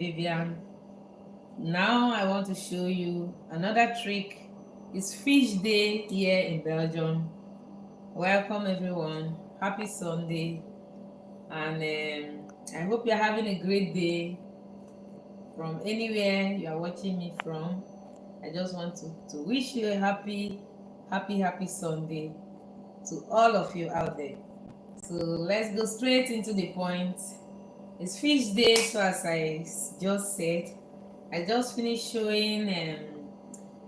Vivian. Now I want to show you another trick. It's fish day here in Belgium. Welcome everyone. Happy Sunday. And I hope you're having a great day from anywhere you are watching me from. I just want to wish you a happy Sunday to all of you out there. So let's go straight into the point. It's fish day, so as I just said, I just finished showing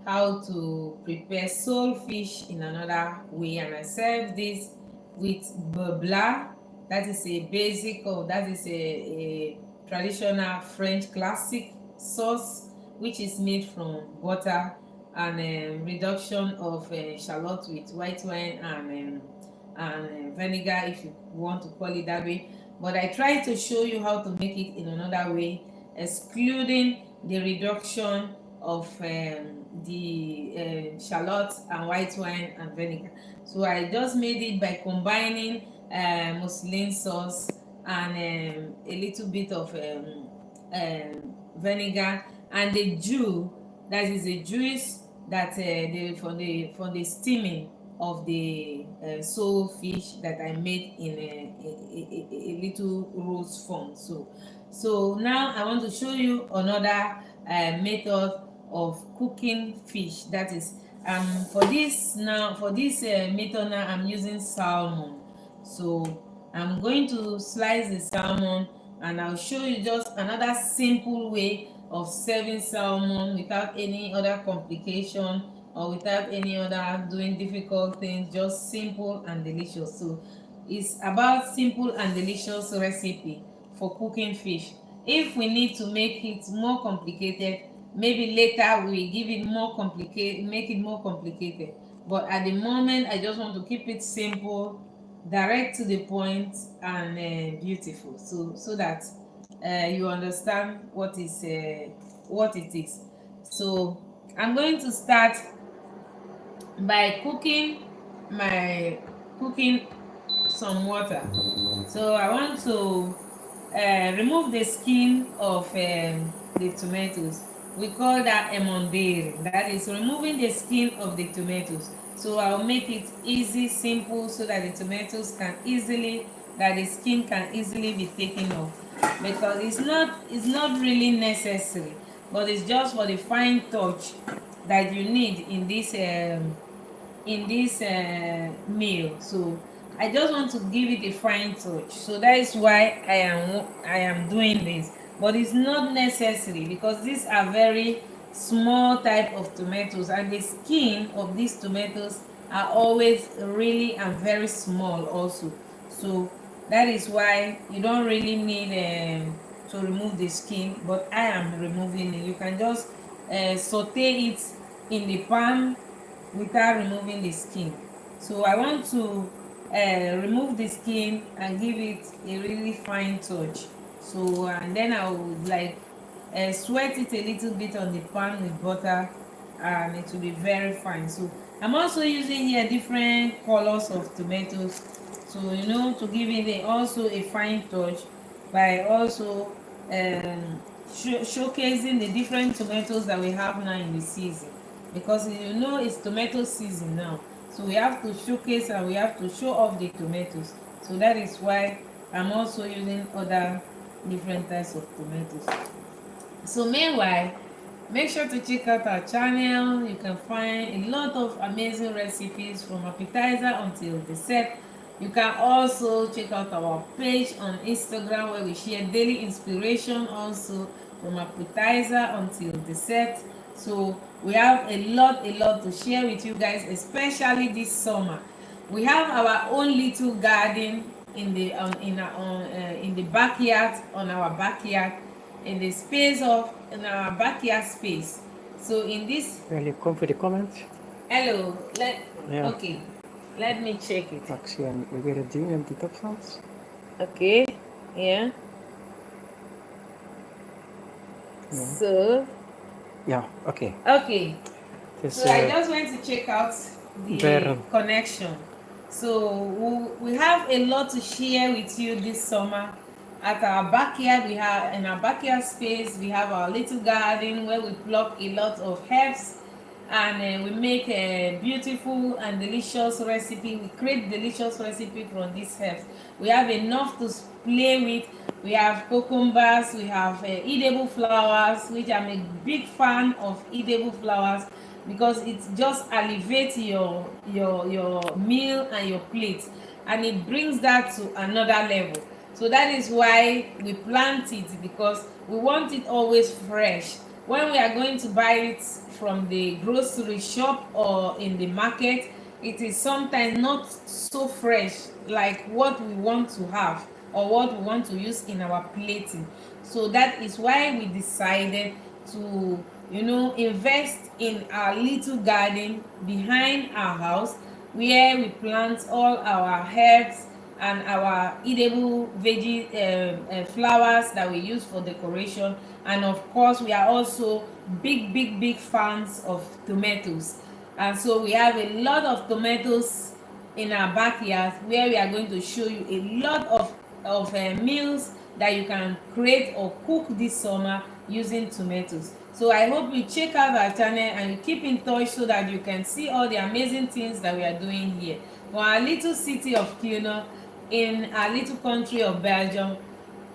how to prepare sole fish in another way, and I serve this with beurre. That is a basic, or that is a traditional French classic sauce, which is made from butter and reduction of shallot with white wine and vinegar, if you want to call it that way. But I try to show you how to make it in another way, excluding the reduction of the shallot and white wine and vinegar. So I just made it by combining muslin sauce and a little bit of vinegar and the jus, that is the juice that from the steaming of the sole fish that I made in a little roast form. So now I want to show you another method of cooking fish. That is, for this method now I'm using salmon. So I'm going to slice the salmon, and I'll show you just another simple way of serving salmon without any other complication or without any other doing difficult things, just simple and delicious. So it's about simple and delicious recipe for cooking fish. If we need to make it more complicated, maybe later we give it more complicated, make it more complicated. But at the moment, I just want to keep it simple, direct to the point, and beautiful, so that you understand what it is. So I'm going to start by cooking some water. So I want to remove the skin of the tomatoes. We call that emondere. That is removing the skin of the tomatoes. So I'll make it easy, simple, so that the skin can easily be taken off. Because it's not really necessary, but it's just for the fine touch that you need in this meal. So I just want to give it a fine touch, so that is why I am doing this. But it's not necessary, because these are very small type of tomatoes, and the skin of these tomatoes are always really and very small also. So that is why you don't really need to remove the skin, but I am removing it. You can just saute it in the pan without removing the skin. So I want to remove the skin and give it a really fine touch. So and then I would like sweat it a little bit on the pan with butter, and it will be very fine. So I'm also using here different colors of tomatoes, so to give it also a fine touch, by also showcasing the different tomatoes that we have now in the season, because it's tomato season now. So we have to showcase and we have to show off the tomatoes. So that is why I'm also using other different types of tomatoes. So meanwhile, make sure to check out our channel. You can find a lot of amazing recipes from appetizer until dessert. You can also check out our page on Instagram, where we share daily inspiration also, from appetizer until dessert. So we have a lot to share with you guys, especially this summer. We have our own little garden in the backyard, on our backyard, in our backyard space. So in this, Wil je kom voor de comments? hello, Ja. okay, let me check it. Ik zie weer het ding en die opstaat. Okay, yeah. Ja. So Ja, oké. okay, Dus so I just went to check out the connection. So we have a lot to share with you this summer, at our backyard. We have in our backyard space, we have our little garden where we pluck a lot of herbs, and we make a beautiful and delicious recipe. We create delicious recipe from these herbs. We have enough to play with. We have cucumbers, we have edible flowers, which I'm a big fan of edible flowers, because it just elevates your meal and your plate, and it brings that to another level. So that is why we plant it, because we want it always fresh. When we are going to buy it from the grocery shop or in the market, it is sometimes not so fresh like what we want to have or what we want to use in our plating. So that is why we decided to, invest in our little garden behind our house, where we plant all our herbs and our edible veggie flowers that we use for decoration. And of course, we are also big fans of tomatoes, and so we have a lot of tomatoes in our backyard, where we are going to show you a lot of meals that you can create or cook this summer using tomatoes. So I hope you check out our channel and you keep in touch, so that you can see all the amazing things that we are doing here for our little city of Kuno, in our little country of Belgium.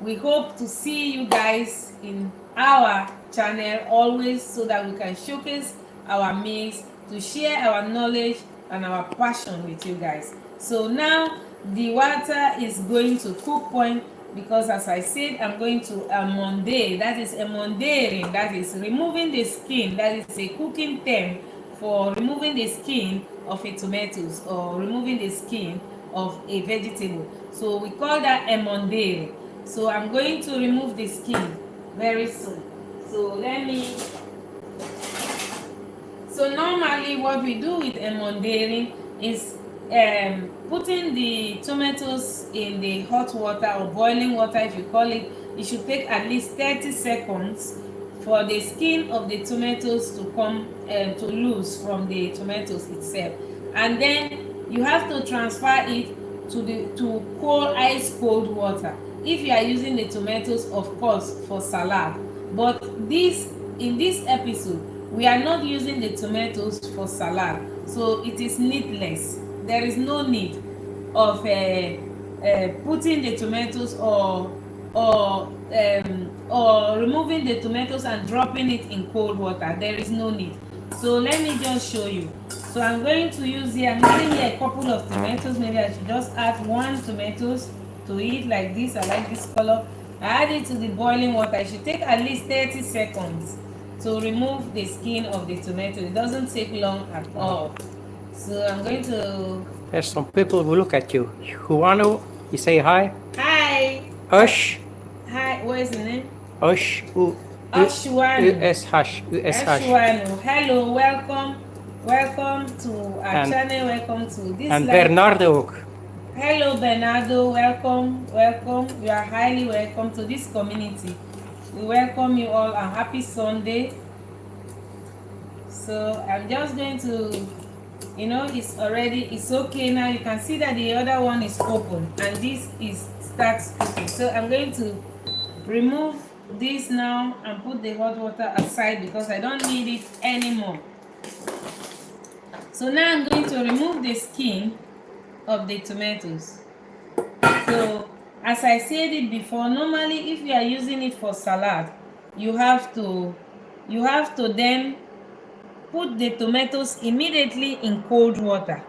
We hope to see you guys in our channel always, so that we can showcase our meals, to share our knowledge and our passion with you guys. So now the water is going to cook point, because as I said, I'm going to émonder. That is émondering, that is removing the skin. That is a cooking term for removing the skin of a tomatoes, or removing the skin of a vegetable. So we call that émonder. So I'm going to remove the skin very soon. So normally what we do with émondering is putting the tomatoes in the hot water, or boiling water if you call it. It should take at least 30 seconds for the skin of the tomatoes to come to loose from the tomatoes itself, and then you have to transfer it to ice cold water if you are using the tomatoes, of course, for salad. But in this episode, we are not using the tomatoes for salad, so it is needless. There is no need of putting the tomatoes or removing the tomatoes and dropping it in cold water. There is no need. So let me just show you. So I'm going to use here, I'm using here a couple of tomatoes. Maybe I should just add 1 tomatoes to it like this. I like this color. I add it to the boiling water. It should take at least 30 seconds to remove the skin of the tomato. It doesn't take long at all. So I'm going to... There's some people who look at you. Juano, you say hi? Hi! Ush. Hi, what is the name? Ush. Ashwanu. U-S-H. Ashwanu. Hello, welcome to our channel. Welcome to this. And Bernardo ook. Hello Bernardo, welcome. You are highly welcome to this community. We welcome you all and happy Sunday. So I'm just going to, it's okay now. You can see that the other one is open and this starts cooking. So I'm going to remove this now and put the hot water aside, because I don't need it anymore. So now I'm going to remove the skin of the tomatoes. So as I said it before, normally if you are using it for salad, you have to then put the tomatoes immediately in cold water.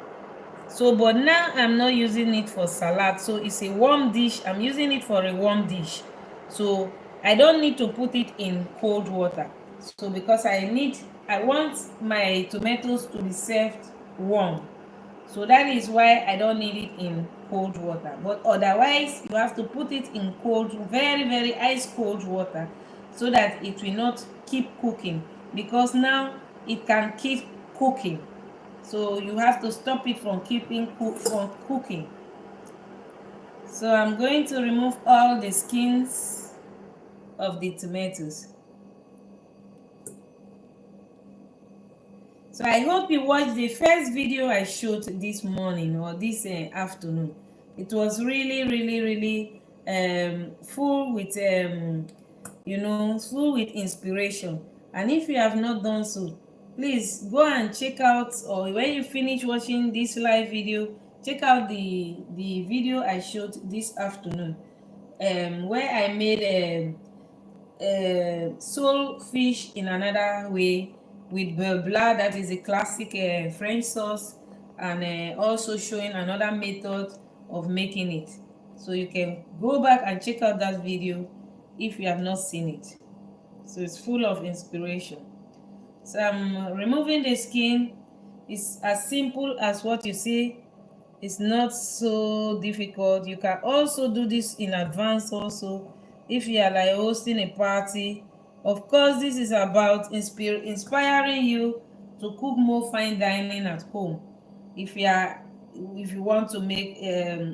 So but now I'm not using it for salad, so it's a warm dish. I'm using it for a warm dish, so I don't need to put it in cold water. So because I want my tomatoes to be served warm, so that is why I don't need it in cold water. But otherwise, you have to put it in cold, very ice cold water, so that it will not keep cooking, because now it can keep cooking. So you have to stop it from cooking. So I'm going to remove all the skins of the tomatoes. So I hope you watched the first video I showed this morning or this afternoon. It was really full with full with inspiration. And if you have not done so, please go and check out, or when you finish watching this live video, check out the video I showed this afternoon, where I made sole fish in another way with beurre blanc, that is a classic French sauce, and also showing another method of making it. So you can go back and check out that video if you have not seen it. So it's full of inspiration. So I'm removing the skin. It's as simple as what you see. It's not so difficult. You can also do this in advance also if you are like hosting a party. Of course, this is about inspiring you to cook more fine dining at home. If you want to make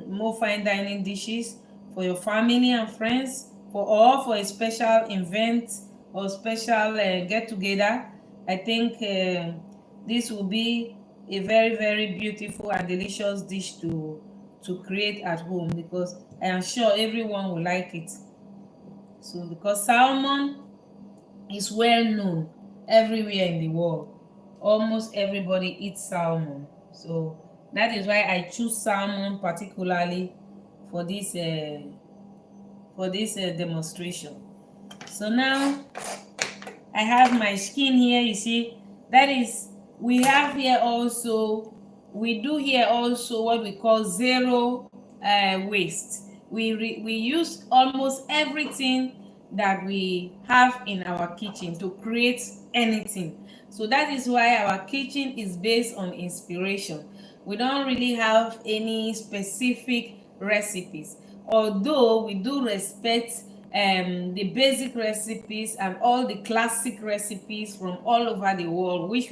more fine dining dishes for your family and friends, for a special event or special get together, I think this will be a very, very beautiful and delicious dish to create at home, because I am sure everyone will like it. So because salmon is well known everywhere in the world, almost everybody eats salmon. So that is why I choose salmon particularly for this demonstration. So now I have my skin here. You see, that is, we have here also, we do here also what we call zero waste. We use almost everything that we have in our kitchen to create anything. So that is why our kitchen is based on inspiration. We don't really have any specific recipes, although we do respect the basic recipes and all the classic recipes from all over the world, which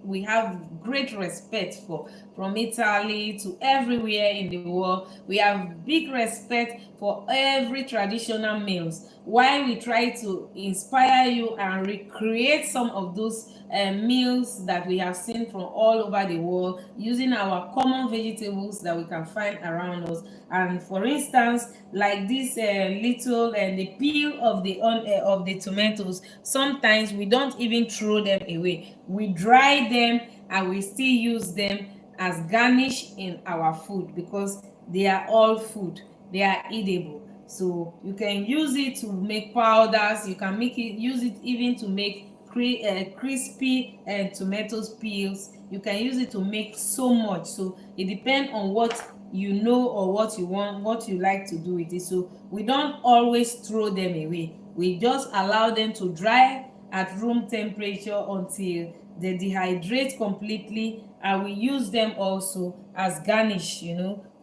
we have great respect for, from Italy to everywhere in the world. We have big respect for every traditional meals, while we try to inspire you and recreate some of those meals that we have seen from all over the world, using our common vegetables that we can find around us. And for instance, like this little the peel of the tomatoes, sometimes we don't even throw them away. We dry them and we still use them as garnish in our food, because they are all food, they are edible. So you can use it to make powders, you can use it even to make crispy tomatoes peels. You can use it to make so much. So it depends on what you know or what you want, what you like to do with it. So we don't always throw them away. We just allow them to dry at room temperature until they dehydrate completely, and we use them also as garnish,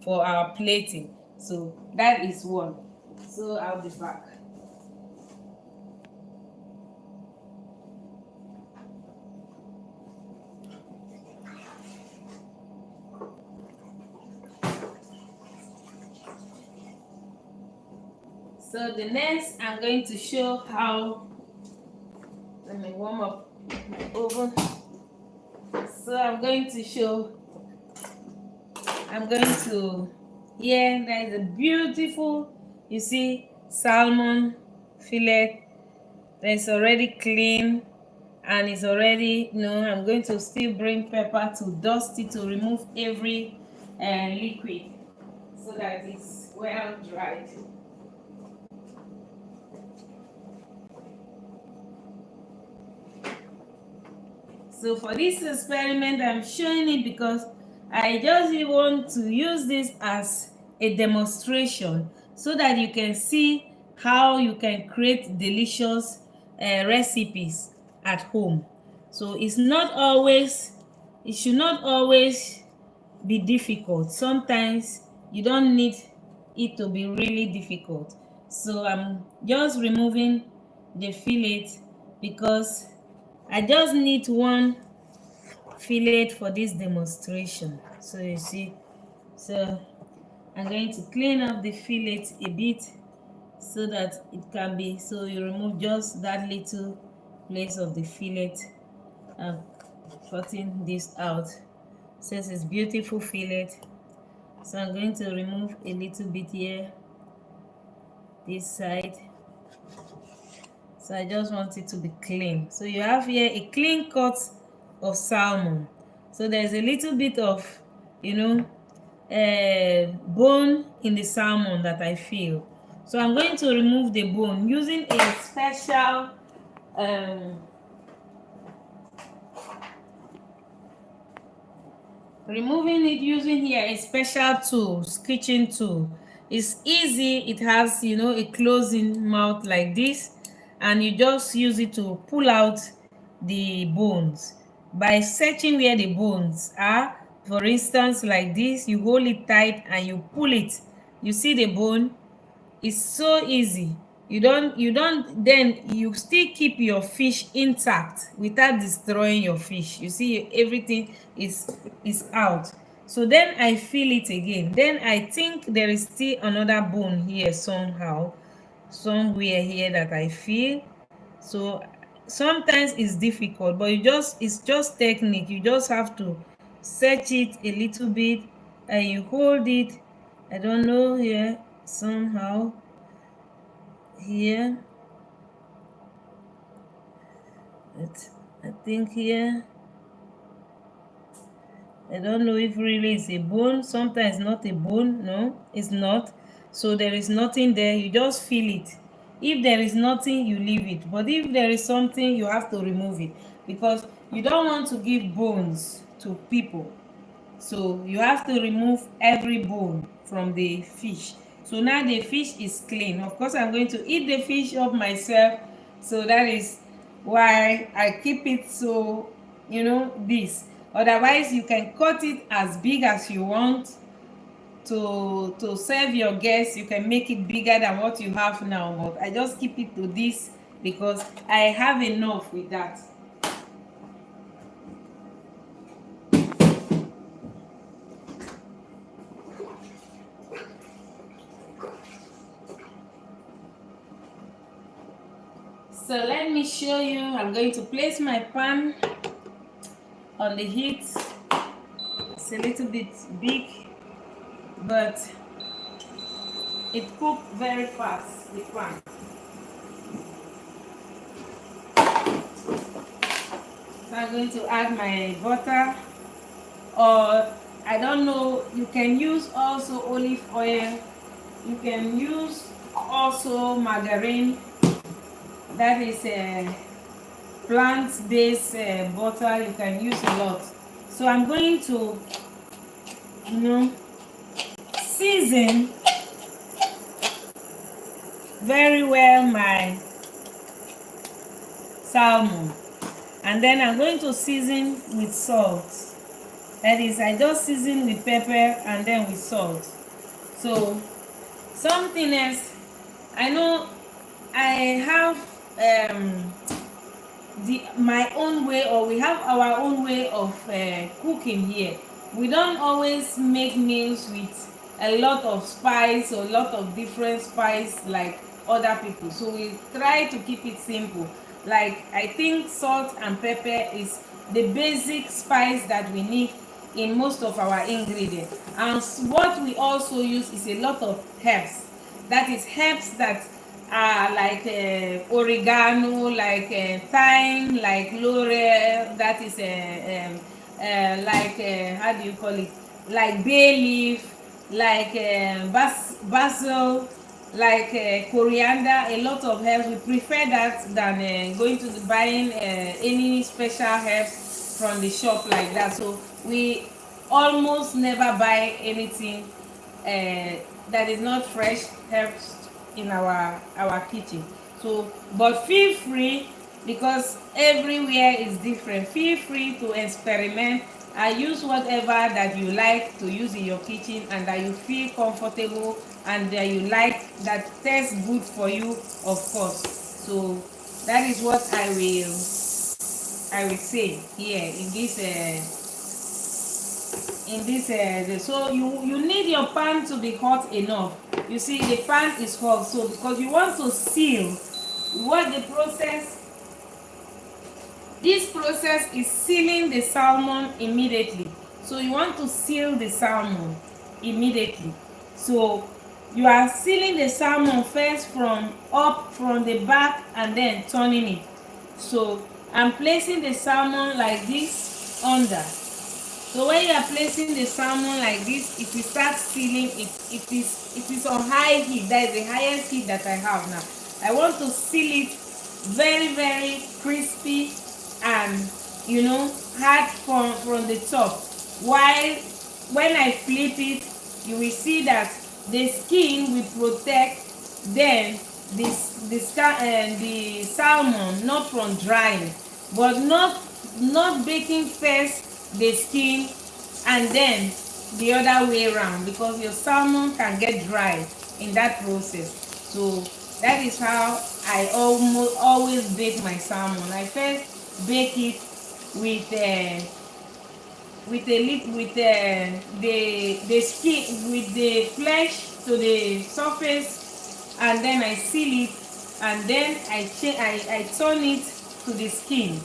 for our plating. So that is one. So I'll be back. So the next, I'm going to show how, let me warm up my oven. So I'm going to here there is a beautiful, you see, salmon fillet that's already clean and it's already, I'm going to still bring pepper to dust it, to remove every liquid, so that it's well dried. So for this experiment, I'm showing it because I just want to use this as a demonstration, so that you can see how you can create delicious recipes at home. So it should not always be difficult. Sometimes you don't need it to be really difficult. So I'm just removing the fillet, because I just need one fillet for this demonstration. So you see, so I'm going to clean up the fillet a bit so that it can be, so you remove just that little place of the fillet and cutting this out. Since it's beautiful fillet, so I'm going to remove a little bit here this side. So I just want it to be clean. So you have here a clean cut of salmon. So there's a little bit of, bone in the salmon that I feel. So I'm going to remove the bone using a special removing it using here a special tool, kitchen tool. It's easy. It has a closing mouth like this, and you just use it to pull out the bones by searching where the bones are. For instance, like this, you hold it tight and you pull it. You see the bone? It's so easy. Then you still keep your fish intact without destroying your fish. You see, everything is out. So then I feel it again. Then I think there is still another bone here somewhere here that I feel. So sometimes it's difficult, but it's just technique. You just have to search it a little bit and you hold it. I don't know, here somehow here. I think here, I don't know if really it's a bone. Sometimes not a bone. No, it's not. So there is nothing there. You just feel it. If there is nothing, you leave it. But if there is something, you have to remove it, because you don't want to give bones to people. So you have to remove every bone from the fish. So now the fish is clean. Of course, I'm going to eat the fish up myself. So that is why I keep it so, this. Otherwise, you can cut it as big as you want to serve your guests. You can make it bigger than what you have now. But I just keep it to this because I have enough with that. So let me show you. I'm going to place my pan on the heat. It's a little bit big, but it cooks very fast, the pan. So I'm going to add my butter, or I don't know, you can use also olive oil. You can use also margarine. That is a plant-based butter. You can use a lot. So I'm going to season very well my salmon, and then I'm going to season with salt. That is, I just season with pepper and then with salt. So something else, I know I have my own way, or we have our own way of cooking here. We don't always make meals with a lot of spice or a lot of different spice like other people. So we try to keep it simple. Like, I think salt and pepper is the basic spice that we need in most of our ingredients. And what we also use is a lot of herbs. That is herbs that like oregano, like thyme, like laurel, that is like how do you call it, like bay leaf, like basil, like coriander. A lot of herbs. We prefer that than going to buying any special herbs from the shop like that. So we almost never buy anything that is not fresh herbs in our kitchen. So, but feel free, because everywhere is different, feel free to experiment and use whatever that you like to use in your kitchen and that you feel comfortable and that you like, that tastes good for you, of course. So that is what I will say here in this so you need your pan to be hot enough. You see, the pan is hot, so because you want to seal what the process, this process is sealing the salmon immediately. So you want to seal the salmon immediately. So You are sealing the salmon first from the back and then turning it. So I'm placing the salmon like this under. So when you are placing the salmon like this, if you start sealing it, it is on high heat. That is the highest heat that I have now. I want to seal it very, very crispy and hard from the top. While when I flip it, you will see that the skin will protect then the salmon not from drying, but not baking first the skin and then the other way around, because your salmon can get dry in that process. So that is how I always bake my salmon. I first bake it with the skin, with the flesh to the surface, and then I seal it, and then I turn it to the skin.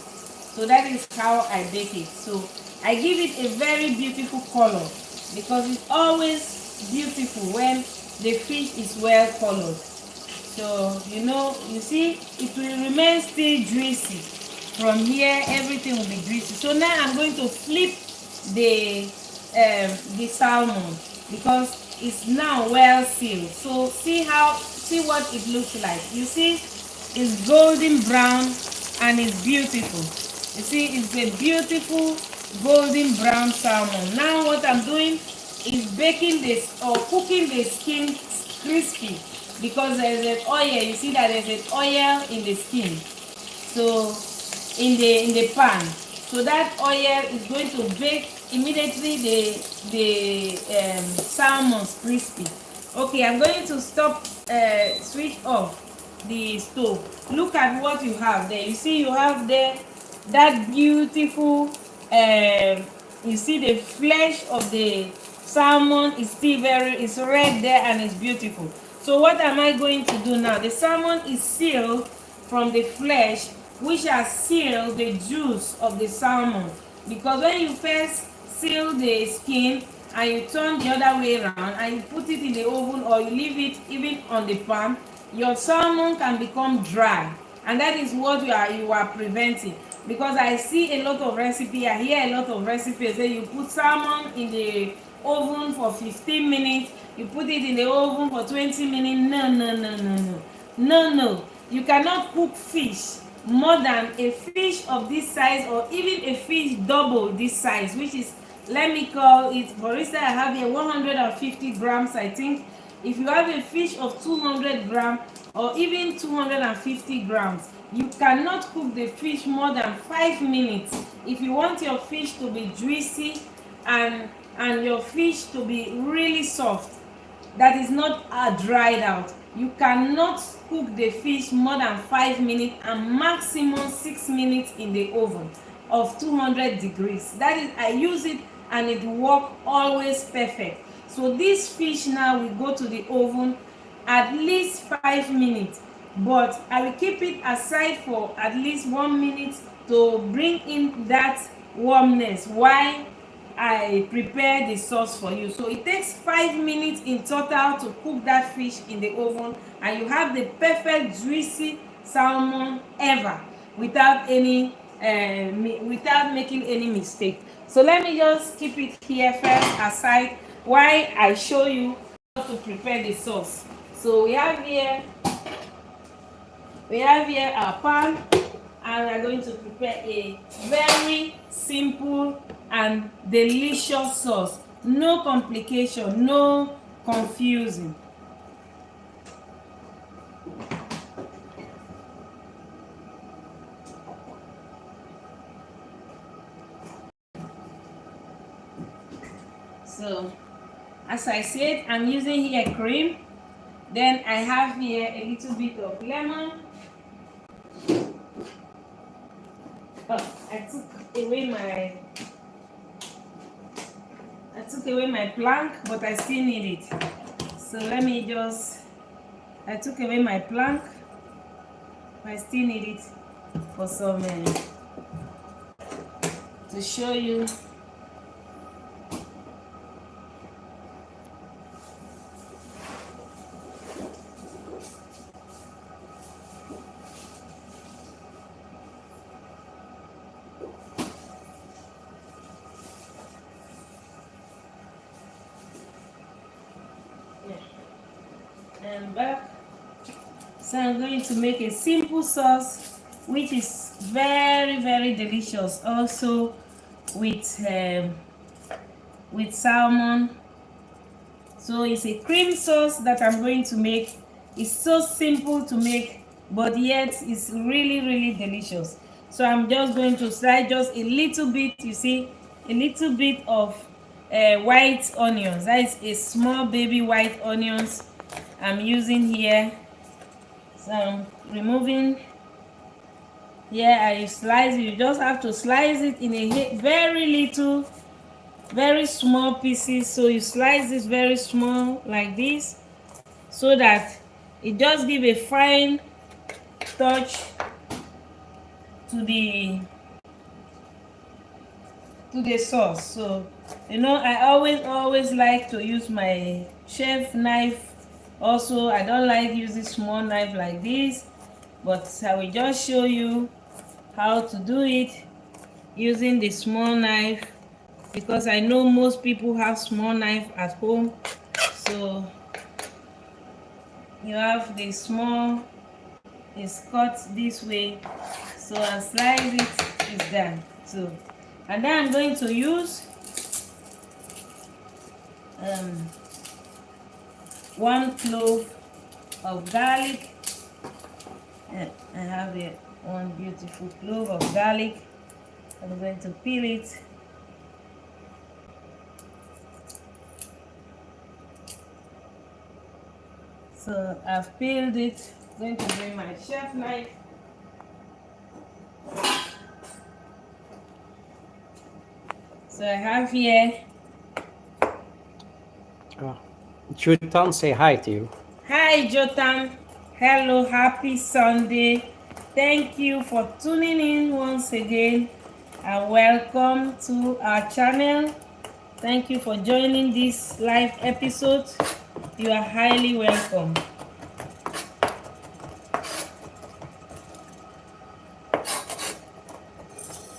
So that is how I bake it. So I give it a very beautiful color, because it's always beautiful when the fish is well colored. So you see, it will remain still juicy. From here, everything will be juicy. So now I'm going to flip the salmon, because it's now well sealed. So see what it looks like. You see, it's golden brown and it's beautiful. You see, it's a beautiful golden brown salmon. Now what I'm doing is baking this or cooking the skin crispy, because there's an oil. You see that there's an oil in the skin, so in the pan. So that oil is going to bake immediately the salmon's crispy. Okay, I'm going to switch off the stove. Look at what you have there. You see, you have there that beautiful you see the flesh of the salmon is still it's red there and it's beautiful. So what am I going to do now? The salmon is sealed from the flesh, which has sealed the juice of the salmon, because when you first seal the skin and you turn the other way around and you put it in the oven, or you leave it even on the pan, your salmon can become dry, and that is what you are preventing. Because I see a lot of recipes, I hear a lot of recipes say you put salmon in the oven for 15 minutes, you put it in the oven for 20 minutes. No. You cannot cook fish more than a fish of this size, or even a fish double this size, which is, let me call it, for instance, I have here 150 grams, I think. If you have a fish of 200 grams or even 250 grams, you cannot cook the fish more than 5 minutes. If you want your fish to be juicy and your fish to be really soft, that is not dried out, you cannot cook the fish more than 5 minutes, and maximum 6 minutes in the oven of 200 degrees. That is, I use it and it works always perfect. So this fish now will go to the oven at least 5 minutes, but I will keep it aside for at least 1 minute to bring in that warmness while I prepare the sauce for you. So it takes 5 minutes in total to cook that fish in the oven, and you have the perfect juicy salmon ever, without making any mistake. So let me just keep it here first aside while I show you how to prepare the sauce. So we have here our pan, and we are going to prepare a very simple and delicious sauce. No complication, no confusing. So as I said, I'm using here cream. Then I have here a little bit of lemon. I took away my plank, but I still need it. So let me I took away my plank. I still need it for some to show you. I'm back. So I'm going to make a simple sauce which is very very delicious, also with salmon. So it's a cream sauce that I'm going to make. It's so simple to make, but yet it's really really delicious. So I'm just going to slice just a little bit, you see, a little bit of white onions. That is a small baby white onions I'm using here. So I'm removing here. I slice it. You just have to slice it in a very little, very small pieces. So you slice this very small like this, so that it just give a fine touch to the sauce. So you know, I always like to use my chef knife. Also, I don't like using small knife like this, but I will just show you how to do it using the small knife, because I know most people have small knife at home. So you have the small, it's cut this way, so I slice it, it's done. So, and then I'm going to use 1 clove of garlic. I have here 1 beautiful clove of garlic. I'm going to peel it. So I've peeled it. I'm going to bring my chef knife. So I have here. Jotan, say hi to you. Hi Jotan. Hello, happy Sunday. Thank you for tuning in once again, and welcome to our channel. Thank you for joining this live episode. You are highly welcome.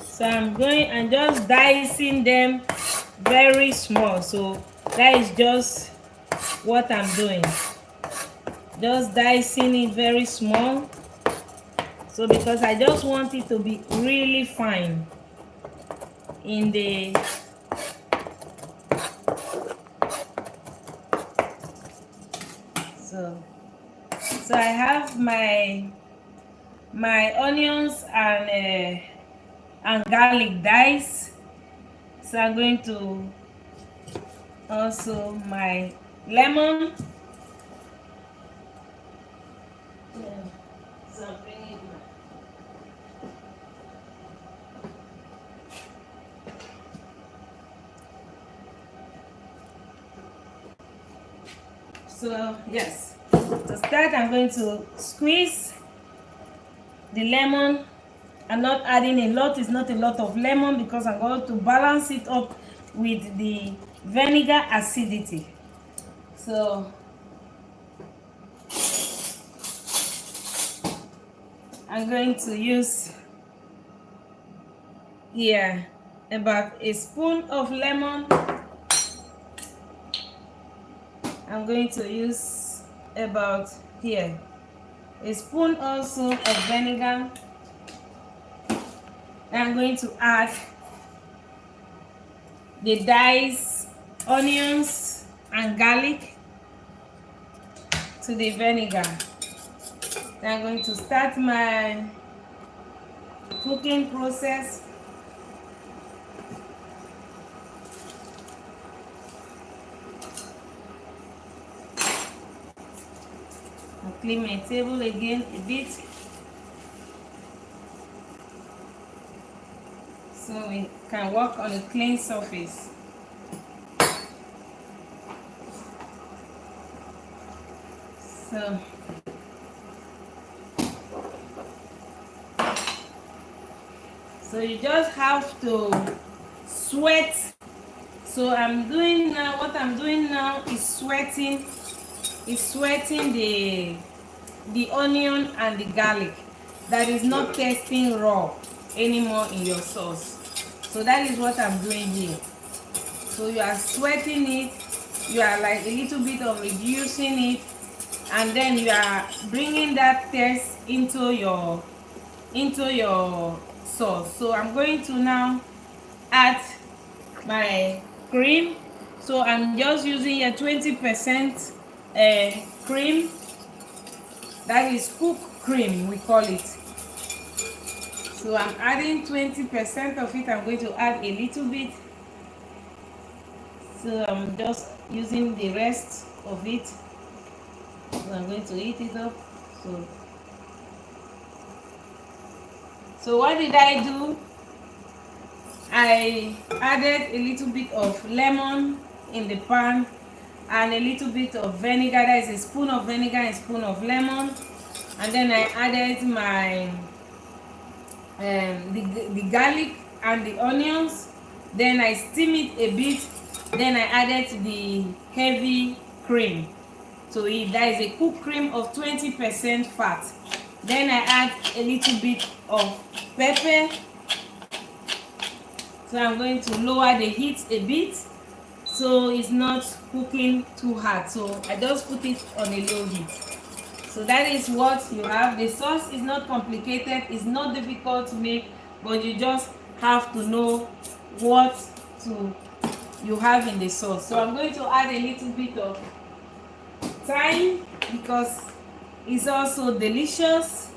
So I'm going and just dicing them very small. So that is just what I'm doing. Just dicing it very small. So because I just want it to be really fine in the so I have my onions and garlic dice. So I'm going to also my lemon. So I'm bringing so yes, to start I'm going to squeeze the lemon. I'm not adding a lot, it's not a lot of lemon, because I'm going to balance it up with the vinegar acidity. So I'm going to use here about a spoon of lemon. I'm going to use about here a spoon also of vinegar. I'm going to add the diced onions and garlic to the vinegar. Then I'm going to start my cooking process. I'll clean my table again a bit, so we can work on a clean surface. So you just have to sweat. So what I'm doing now is sweating the onion and the garlic. That is not tasting raw anymore in your sauce. So that is what I'm doing here. So you are sweating it, you are like a little bit of reducing it, and then you are bringing that taste into your sauce. So I'm going to now add my cream. So I'm just using a 20% cream, that is cooked cream we call it. So I'm adding 20% of it. I'm going to add a little bit, so I'm just using the rest of it. So I'm going to heat it up. So what did I do? I added a little bit of lemon in the pan and a little bit of vinegar. That is a spoon of vinegar and a spoon of lemon. And then I added my the garlic and the onions. Then I steam it a bit. Then I added the heavy cream. So that is a cooked cream of 20% fat. Then I add a little bit of pepper. So I'm going to lower the heat a bit so it's not cooking too hard. So I just put it on a low heat. So that is what you have. The sauce is not complicated, it's not difficult to make, but you just have to know what you have in the sauce. So I'm going to add a little bit of thyme because it's also delicious.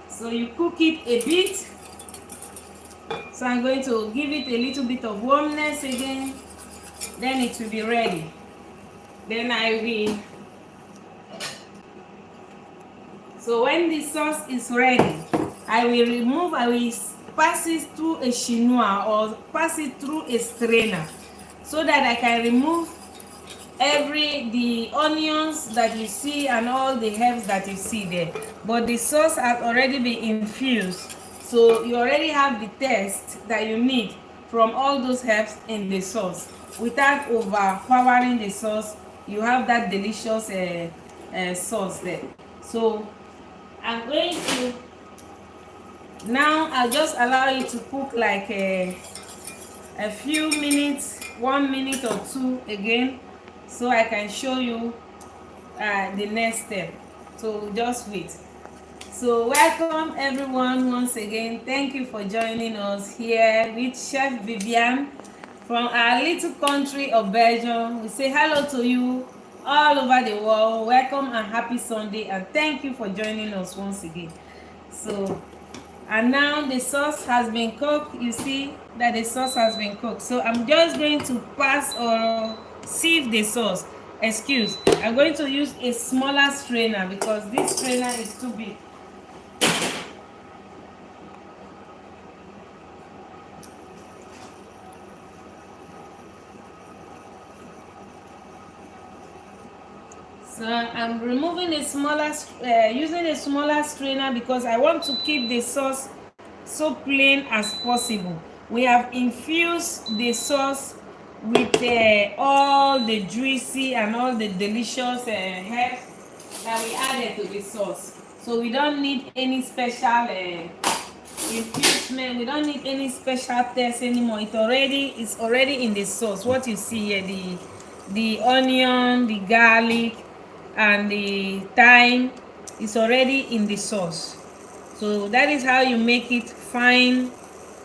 So you cook it a bit. So I'm going to give it a little bit of warmness again, then it will be ready. Then so when the sauce is ready, I will pass it through a chinois or pass it through a strainer so that I can remove the onions that you see and all the herbs that you see there. But the sauce has already been infused, so you already have the taste that you need from all those herbs in the sauce. Without overpowering the sauce, you have that delicious sauce there. So I'm going to now, I'll just allow it to cook like a few minutes, 1 minute or two again, so I can show you the next step. So just wait. So welcome everyone once again. Thank you for joining us here with Chef Viviane from our little country of Belgium. We say hello to you all over the world. Welcome and happy Sunday, and thank you for joining us once again. So, and now the sauce has been cooked. You see that the sauce has been cooked. So I'm just going to pass or sieve the sauce. Excuse, I'm going to use a smaller strainer because this strainer is too big. So I'm removing a smaller, using a smaller strainer because I want to keep the sauce so plain as possible. We have infused the sauce with all the juicy and all the delicious herbs that we added to the sauce. So we don't need any special infusement. We don't need any special taste anymore. It's already in the sauce. What you see here, the onion, the garlic, and the thyme is already in the sauce. So that is how you make it fine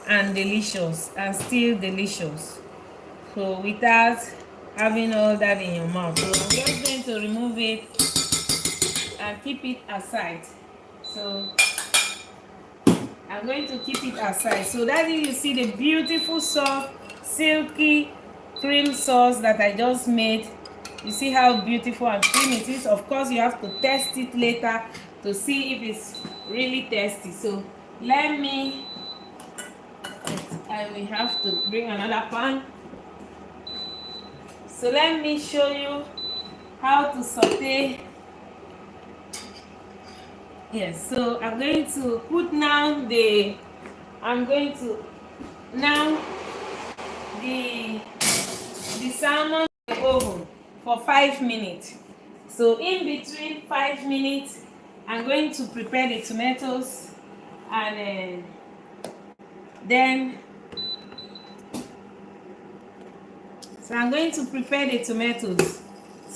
and delicious and still delicious, so without having all that in your mouth. So I'm just going to remove it and keep it aside. So I'm going to keep it aside. So that you see the beautiful soft silky cream sauce that I just made. You see how beautiful and creamy it is. Of course, you have to test it later to see if it's really tasty. So I will have to bring another pan. So let me show you how to saute. Yes, so I'm going to put now the salmon in the oven for 5 minutes. So in between 5 minutes, I'm going to prepare the tomatoes, and so I'm going to prepare the tomatoes.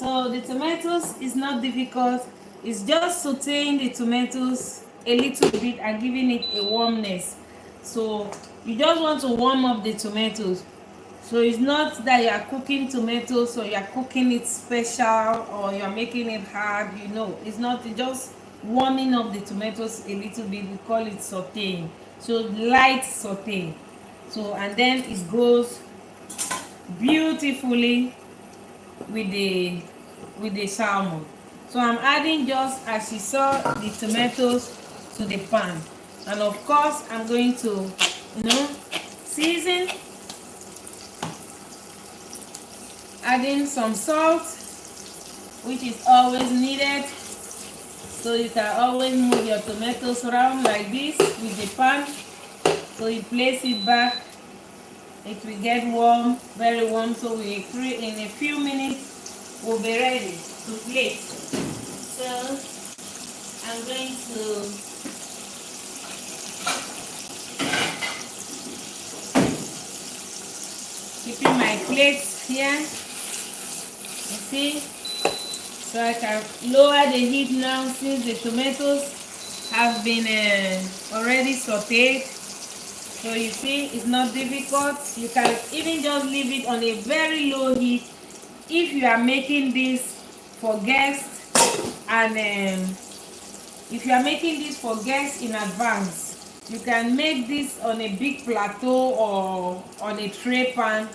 So the tomatoes is not difficult. It's just sauteing the tomatoes a little bit and giving it a warmness. So you just want to warm up the tomatoes. So it's not that you are cooking tomatoes or you are cooking it special or you are making it hard. You know, it's not. It's just warming up the tomatoes a little bit. We call it sauteing. So light sauteing. So and then it goes beautifully with the salmon. So I'm adding, just as you saw, the tomatoes to the pan, and of course I'm going to season, adding some salt, which is always needed. So you can always move your tomatoes around like this with the pan. So you place it back, it will get warm, very warm. So in a few minutes we'll be ready to plate. So I'm going to keeping my plates here. You see, so I can lower the heat now since the tomatoes have been already sauteed. So you see, it's not difficult. You can even just leave it on a very low heat if you are making this for guests, and if you are making this for guests in advance. You can make this on a big plateau or on a tray pan,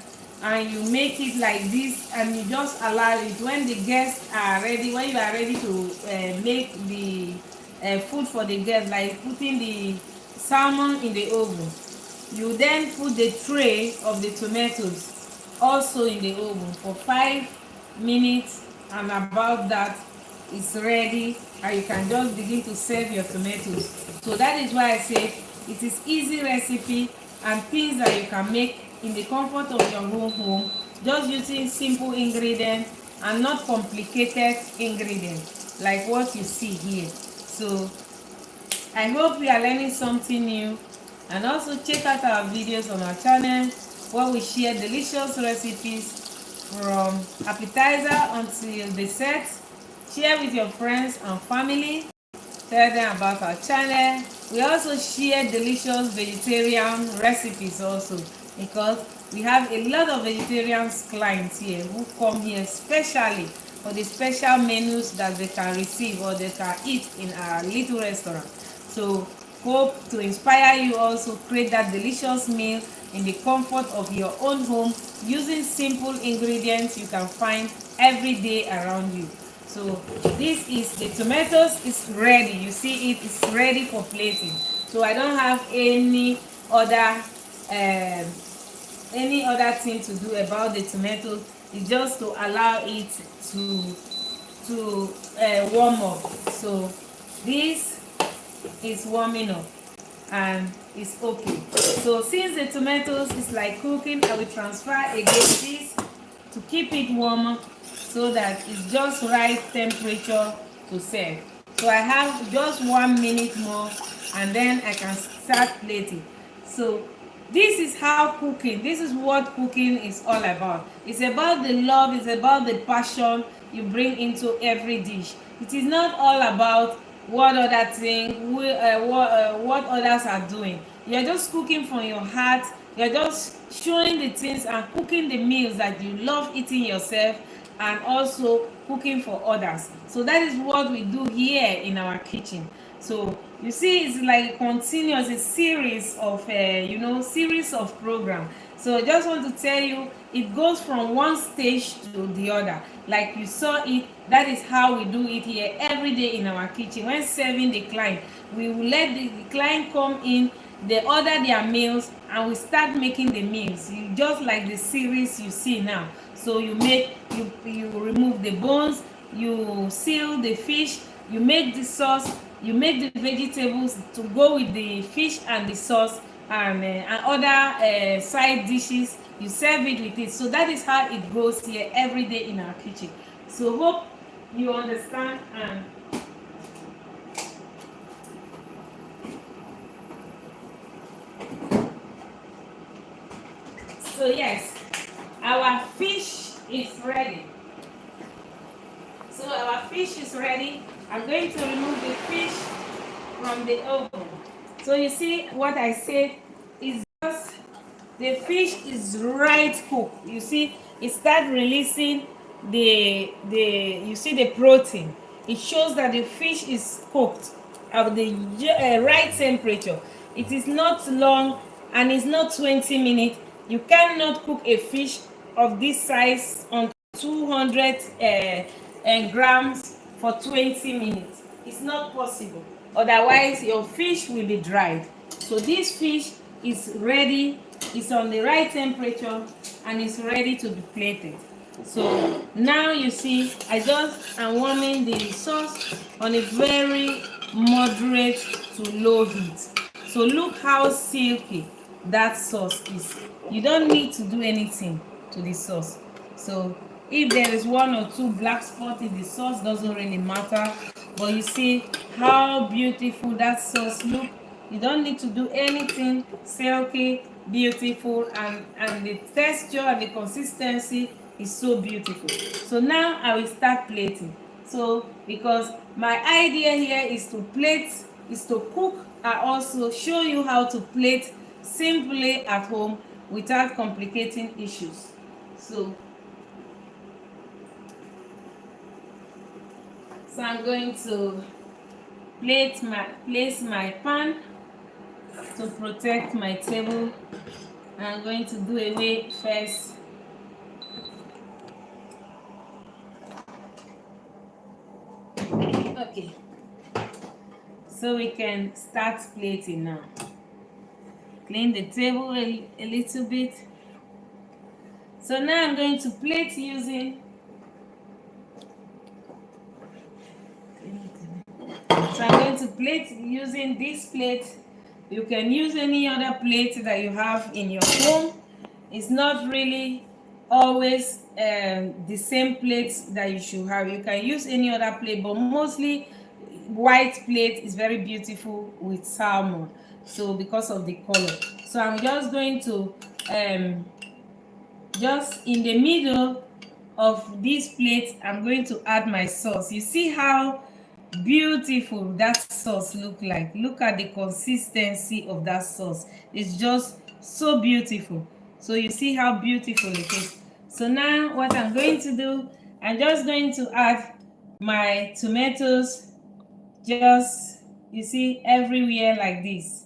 and you make it like this, and you just allow it. When the guests are ready, when you are ready to make the food for the guests, like putting the salmon in the oven, you then put the tray of the tomatoes also in the oven for 5 minutes, and about that it's ready, and you can just begin to serve your tomatoes. So that is why I say it is easy recipe and things that you can make in the comfort of your own home, just using simple ingredients and not complicated ingredients like what you see here. So I hope you are learning something new, and also check out our videos on our channel where we share delicious recipes from appetizer until dessert. Share with your friends and family. Tell them about our channel. We also share delicious vegetarian recipes also, because we have a lot of vegetarian clients here who come here specially for the special menus that they can receive or they can eat in our little restaurant. So hope to inspire you also create that delicious meal in the comfort of your own home using simple ingredients you can find every day around you. So this is the tomatoes is ready. You see it is ready for plating. So I don't have any other thing to do about the tomatoes. It's just to allow it to warm up. So this is warming up and it's okay. So since the tomatoes is like cooking, I will transfer again this to keep it warmer so that it's just right temperature to serve. So I have just 1 minute more and then I can start plating. So this is how cooking, this is what cooking is all about. It's about the love, it's about the passion you bring into every dish. It is not all about what other thing, what others are doing. You're just cooking from your heart. You're just showing the things and cooking the meals that you love eating yourself, and also cooking for others. So that is what we do here in our kitchen. So you see, it's like a continuous a series of series of program. So I just want to tell you, it goes from one stage to the other. Like you saw it, that is how we do it here every day in our kitchen. When serving the client, we will let the client come in, they order their meals, and we start making the meals. You just like the series you see now. So you remove the bones, you seal the fish, you make the sauce, you make the vegetables to go with the fish and the sauce, and other side dishes. You serve it with it. So that is how it goes here every day in our kitchen. So hope you understand. And so yes, our fish is ready. fish is ready. I'm going to remove the fish from the oven. So you see what I said is just the fish is right cooked. You see it start releasing the you see the protein. It shows that the fish is cooked at the right temperature. It is not long and it's not 20 minutes. You cannot cook a fish of this size on 200 grams for 20 minutes. It's not possible. Otherwise, your fish will be dried. So this fish is ready, it's on the right temperature, and it's ready to be plated. So now you see, I just am warming the sauce on a very moderate to low heat. So look how silky that sauce is. You don't need to do anything to the sauce. So if there is one or two black spots in the sauce, doesn't really matter. But you see how beautiful that sauce look. You don't need to do anything. Silky, beautiful, and the texture and the consistency is so beautiful. So now I will start plating. So because my idea here is to plate, is to cook, and also show you how to plate simply at home without complicating issues. So I'm going to place my pan to protect my table. I'm going to do away first. Okay, so we can start plating now. Clean the table a little bit. So now I'm going to plate using this plate. You can use any other plate that you have in your home. It's not really always the same plate that you should have. You can use any other plate, but mostly white plate is very beautiful with salmon, so because of the color. So I'm just going to just in the middle of this plate, I'm going to add my sauce. You see how beautiful that sauce look like. Look at the consistency of that sauce. It's just so beautiful. So you see how beautiful it is. So now what I'm going to do, I'm just going to add my tomatoes, just you see everywhere like this.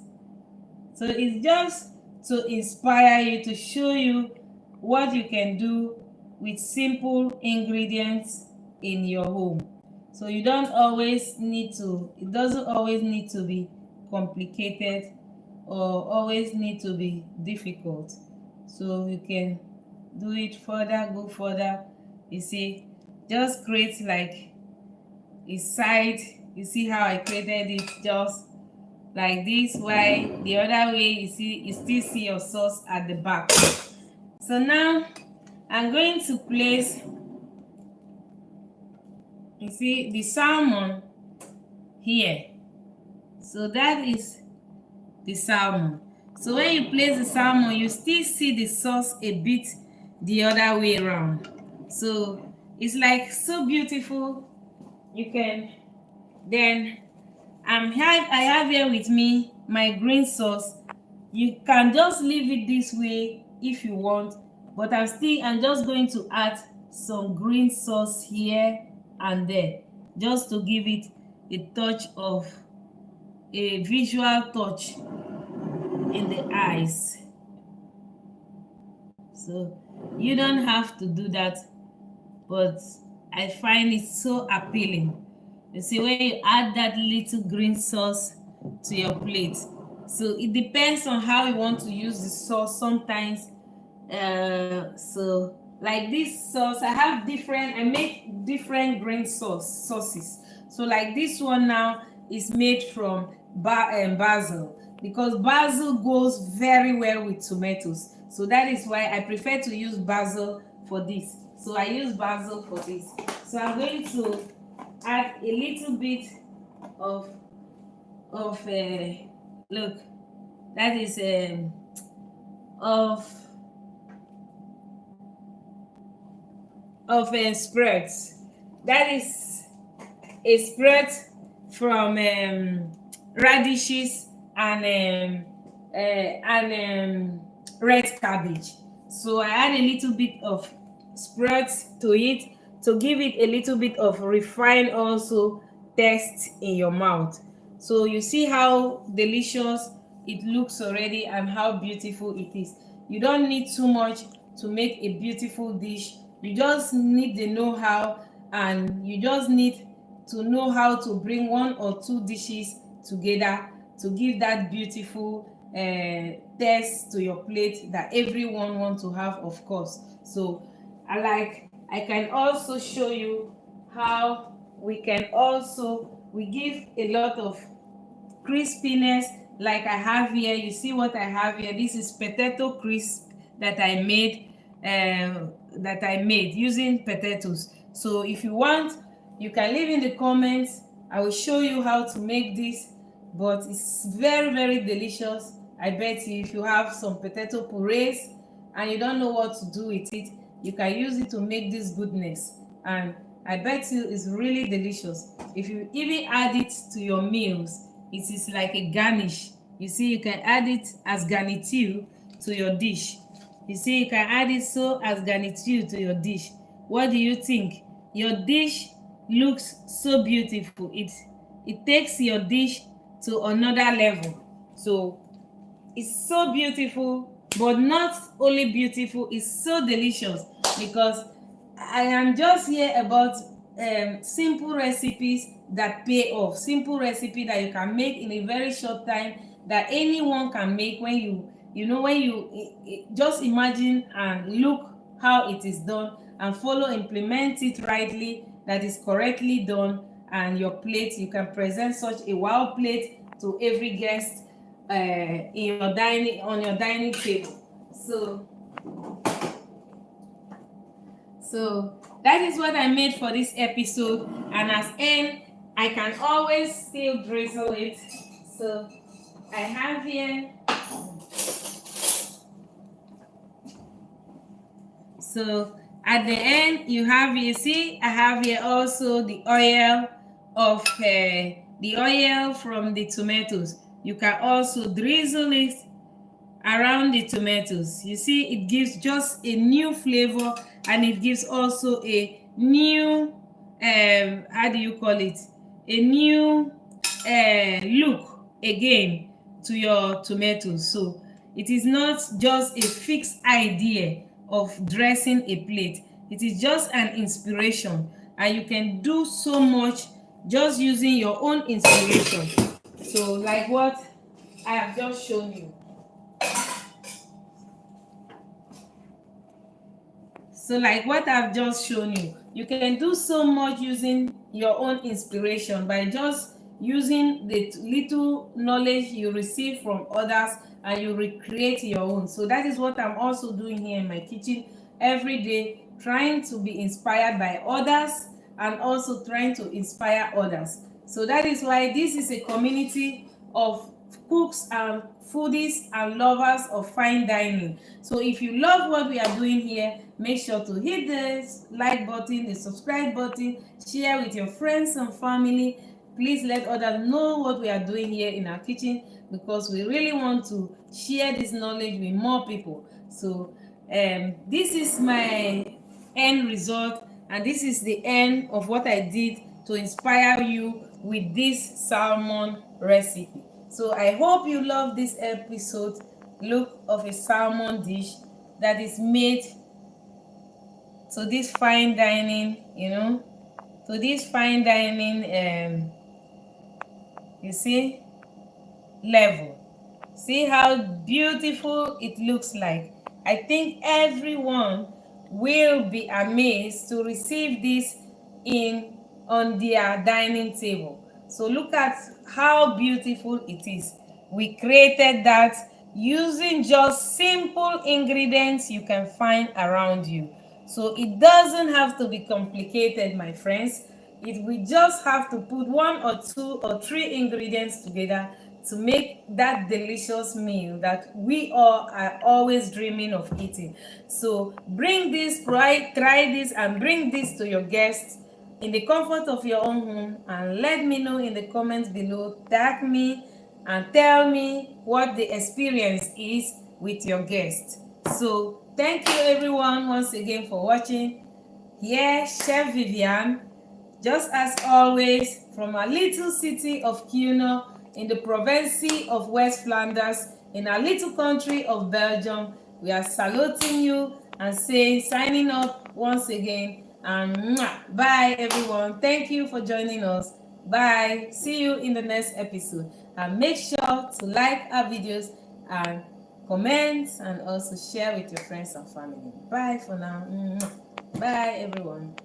So it's just to inspire you, to show you what you can do with simple ingredients in your home. So you don't always need to, it doesn't always need to be complicated or always need to be difficult. So you can do it further, go further. You see, just create like a side. You see how I created it just like this, while the other way you see, you still see your sauce at the back. So now I'm going to place, you see, the salmon here. So that is the salmon. So when you place the salmon, you still see the sauce a bit the other way around. So it's like so beautiful. You can then I have here with me my green sauce. You can just leave it this way if you want, but I'm just going to add some green sauce here and there, just to give it a touch of a visual touch in the eyes. So you don't have to do that, but I find it so appealing. You see, when you add that little green sauce to your plate, so it depends on how you want to use the sauce. Sometimes so like this sauce, I make different green sauces. So like this one now is made from basil, because basil goes very well with tomatoes. So that is why I prefer to use basil for this. So I use basil for this. So I'm going to add a little bit of look, that is of spreads. That is a spread from radishes and red cabbage. So I add a little bit of spreads to it to give it a little bit of refined also taste in your mouth. So you see how delicious it looks already and how beautiful it is. You don't need too much to make a beautiful dish. You just need the know-how, and you just need to know how to bring one or two dishes together to give that beautiful taste to your plate that everyone wants to have, of course. So I can also show you how we give a lot of crispiness. Like I have here, you see what I have here. This is potato crisp that I made using potatoes. So if you want, you can leave in the comments. I will show you how to make this, but it's very, very delicious. I bet you, if you have some potato purees and you don't know what to do with it, you can use it to make this goodness, and I bet you it's really delicious. If you even add it to your meals, it is like a garnish. You see, you can add it as garniture to your dish. You see, you can add it so as garniture to your dish. What do you think? Your dish looks so beautiful. It takes your dish to another level. So it's so beautiful, but not only beautiful, it's so delicious, because I am just here about simple recipes that pay off, simple recipe that you can make in a very short time, that anyone can make. When you just imagine and look how it is done and implement it rightly, that is correctly done, and your plate, you can present such a wow plate to every guest on your dining table. So that is what I made for this episode, and as end, I can always still drizzle it. So I have here, so at the end you see I have here also the oil from the tomatoes. You can also drizzle it around the tomatoes. You see, it gives just a new flavor, and it gives also a new how do you call it, a new look again to your tomatoes. So it is not just a fixed idea of dressing a plate, it is just an inspiration, and you can do so much just using your own inspiration. So like what I have just shown you. So like what I've just shown you, you can do so much using your own inspiration by just using the little knowledge you receive from others, and you recreate your own. So that is what I'm also doing here in my kitchen every day, trying to be inspired by others and also trying to inspire others. So that is why this is a community of cooks and foodies and lovers of fine dining. So if you love what we are doing here, make sure to hit the like button, the subscribe button, share with your friends and family. Please let others know what we are doing here in our kitchen, because we really want to share this knowledge with more people. So this is my end result, and this is the end of what I did to inspire you with this salmon recipe. So I hope you love this episode look of a salmon dish that is made to this fine dining, to this fine dining you see, level. See how beautiful it looks like. I think everyone will be amazed to receive this on their dining table. So look at how beautiful it is. We created that using just simple ingredients you can find around you. So it doesn't have to be complicated, my friends. We just have to put 1 or 2 or 3 ingredients together to make that delicious meal that we all are always dreaming of eating. So try this and bring this to your guests, in the comfort of your own home, and let me know in the comments below. Tag me and tell me what the experience is with your guest. So thank you everyone once again for watching. Here, Chef Vivian, just as always, from our little city of Kuno in the province of West Flanders, in our little country of Belgium, we are saluting you and saying, signing up once again, and bye everyone. Thank you for joining us. Bye. See you in the next episode. And make sure to like our videos and comment and also share with your friends and family. Bye for now. Bye everyone.